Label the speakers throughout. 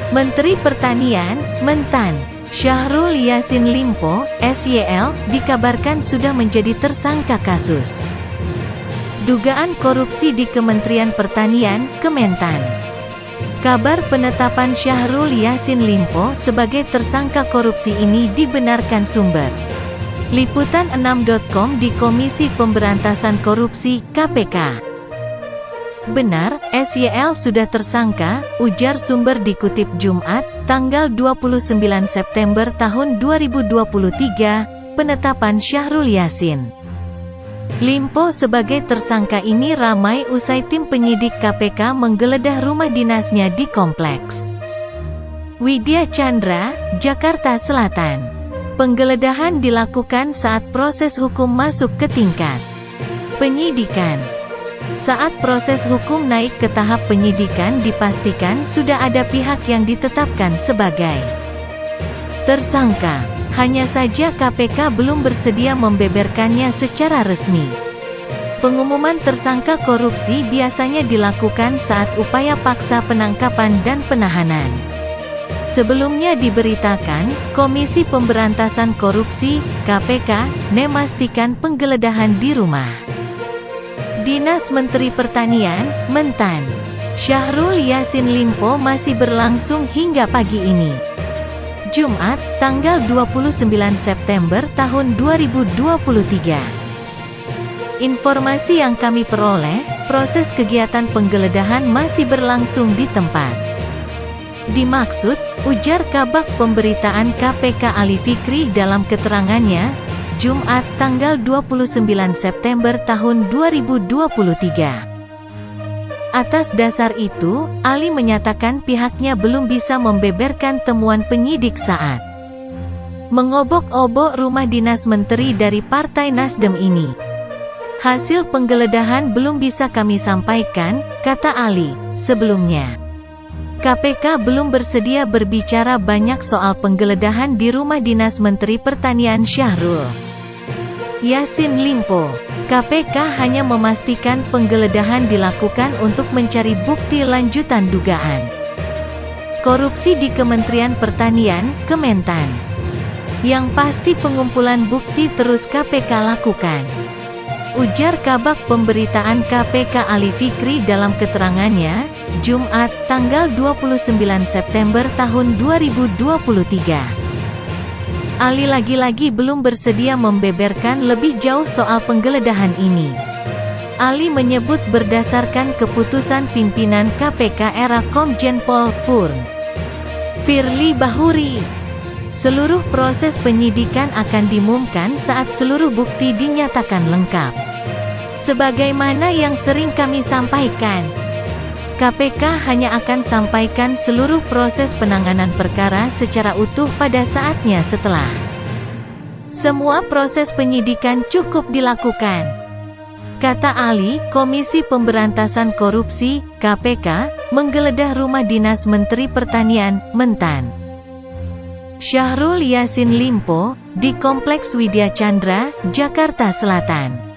Speaker 1: Menteri Pertanian, Mentan, Syahrul Yassin Limpo, SYL, dikabarkan sudah menjadi tersangka kasus dugaan korupsi di Kementerian Pertanian, Kementan. Kabar penetapan Syahrul Yassin Limpo sebagai tersangka korupsi ini dibenarkan sumber Liputan6.com di Komisi Pemberantasan Korupsi, KPK. Benar, SYL sudah tersangka, ujar sumber dikutip Jumat, tanggal 29 September tahun 2023, penetapan Syahrul Yassin Limpo sebagai tersangka ini ramai usai tim penyidik KPK menggeledah rumah dinasnya di Kompleks Widya Chandra, Jakarta Selatan. Penggeledahan dilakukan saat proses hukum masuk ke tingkat penyidikan. Saat proses hukum naik ke tahap penyidikan dipastikan sudah ada pihak yang ditetapkan sebagai tersangka. Hanya saja KPK belum bersedia membeberkannya secara resmi. Pengumuman tersangka korupsi biasanya dilakukan saat upaya paksa penangkapan dan penahanan. Sebelumnya diberitakan, Komisi Pemberantasan Korupsi, KPK, memastikan penggeledahan di rumah Dinas Menteri Pertanian, Mentan, Syahrul Yassin Limpo masih berlangsung hingga pagi ini. Jumat, tanggal 29 September tahun 2023. Informasi yang kami peroleh, proses kegiatan penggeledahan masih berlangsung di tempat. Dimaksud, ujar Kabag Pemberitaan KPK Ali Fikri dalam keterangannya, Jumat, tanggal 29 September tahun 2023. Atas dasar itu, Ali menyatakan pihaknya belum bisa membeberkan temuan penyidik saat mengobok-obok rumah dinas menteri dari Partai Nasdem ini. Hasil penggeledahan belum bisa kami sampaikan, kata Ali. Sebelumnya, KPK belum bersedia berbicara banyak soal penggeledahan di rumah dinas Menteri Pertanian Syahrul Yassin Limpo. KPK hanya memastikan penggeledahan dilakukan untuk mencari bukti lanjutan dugaan korupsi di Kementerian Pertanian, Kementan. Yang pasti pengumpulan bukti terus KPK lakukan, ujar Kabag Pemberitaan KPK Ali Fikri dalam keterangannya, Jumat, tanggal 29 September tahun 2023. Ali lagi-lagi belum bersedia membeberkan lebih jauh soal penggeledahan ini. Ali menyebut berdasarkan keputusan pimpinan KPK era Komjen Pol Purn Firly Bahuri, seluruh proses penyidikan akan diumumkan saat seluruh bukti dinyatakan lengkap. Sebagaimana yang sering kami sampaikan, KPK hanya akan sampaikan seluruh proses penanganan perkara secara utuh pada saatnya setelah semua proses penyidikan cukup dilakukan, kata Ali. Komisi Pemberantasan Korupsi, KPK, menggeledah rumah dinas Menteri Pertanian, Mentan, Syahrul Yassin Limpo, di Kompleks Widya Chandra, Jakarta Selatan.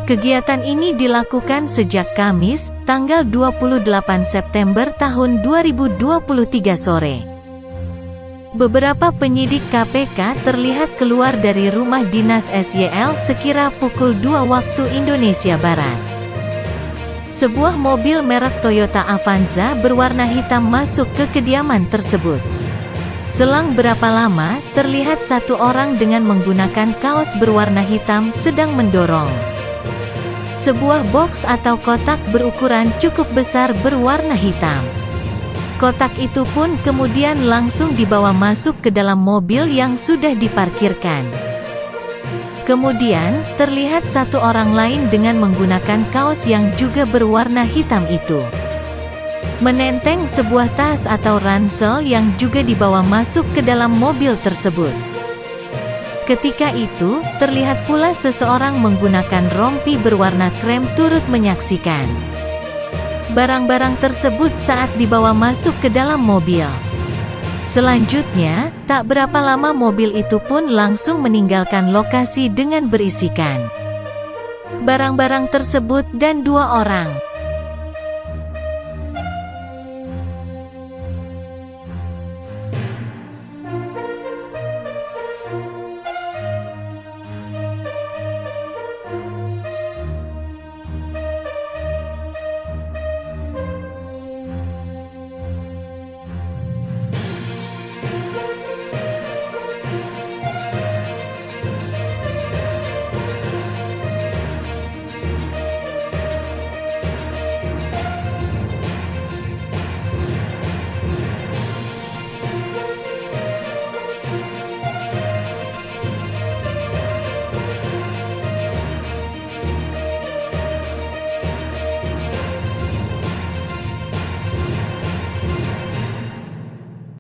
Speaker 1: Kegiatan ini dilakukan sejak Kamis, tanggal 28 September tahun 2023 sore. Beberapa penyidik KPK terlihat keluar dari rumah dinas SYL sekira pukul 2 waktu Indonesia Barat. Sebuah mobil merek Toyota Avanza berwarna hitam masuk ke kediaman tersebut. Selang berapa lama, terlihat satu orang dengan menggunakan kaos berwarna hitam sedang mendorong sebuah box atau kotak berukuran cukup besar berwarna hitam. Kotak itu pun kemudian langsung dibawa masuk ke dalam mobil yang sudah diparkirkan. Kemudian, terlihat satu orang lain dengan menggunakan kaos yang juga berwarna hitam itu menenteng sebuah tas atau ransel yang juga dibawa masuk ke dalam mobil tersebut. Ketika itu, terlihat pula seseorang menggunakan rompi berwarna krem turut menyaksikan barang-barang tersebut saat dibawa masuk ke dalam mobil. Selanjutnya, tak berapa lama mobil itu pun langsung meninggalkan lokasi dengan berisikan barang-barang tersebut dan 2 orang.